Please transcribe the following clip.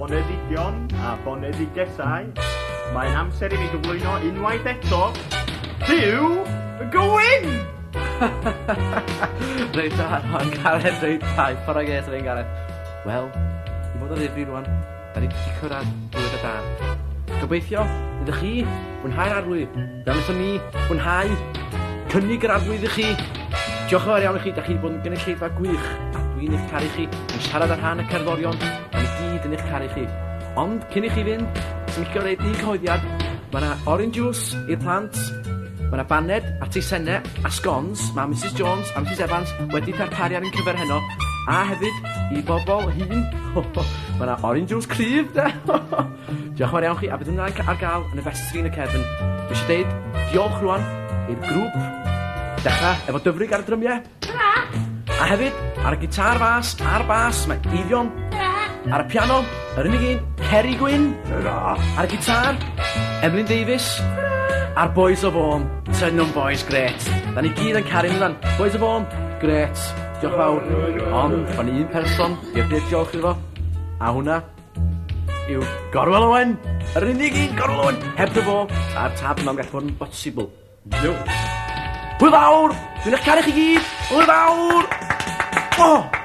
boneddigion a boneddigesau. Mae'n amser I mi gyflwyno unwaith eto Duw y Gwyn! Reit da, mae'n Gareth reit da, ffordd ges yn ein Gareth. Wel, I fod o ddifri rwan, da ni wedi cyrraedd blwydd y da. Gobeithio, ydych chi, mwynhau'r arwydd, fel wnaethon ni, mwynhau, cynnig yr arwydd I chi. Diolch yn fawr iawn I chi, da chi wedi bod yn gynulleidfa gwych, a dwi'n eich caru chi, yn siarad ar rhan y cerddorion, a ni gyd yn eich caru chi. Ond, cyn I chi fynd, sy'n eich gwneud un cyhoeddiad, mae yna orange juice i'r plant, mae yna baned a teisennau a scones, mae Mrs Jones a Mrs Evans wedi darparu ar ein cyfer heno, a hefyd I bobl hyn, mae yna orange juice cryf, da. Diolch yn fawr iawn chi, a bydd hwnna'n ar gael yn y festri yn y cefn. Dwi eisiau deud diolch rwan i'r grŵp, dechrau efo Dyfrig ar y drymiau. A hefyd, ar y gitar fas, a'r bas, mae Eifion. Ar y piano, yr unig un, Ceri Gwyn. Ar y gitar, Emlyn Davies. A'r Boys of Home, Tynnon Boys, gret. Da ni gyd yn caru nhw'n Boys of Home, gret. Diolch fawr. Ond, fan un person, i'r beth diolch iddo fo. A hwnna yw Gorwel Owen. Yr unig un Gorwel Owen. Heb dy fo, a'r tab yma'n gallu bod yn bosibl. Hwyl fawr! Dwi'n eich caru chi gyd! Hwyl fawr! Oh!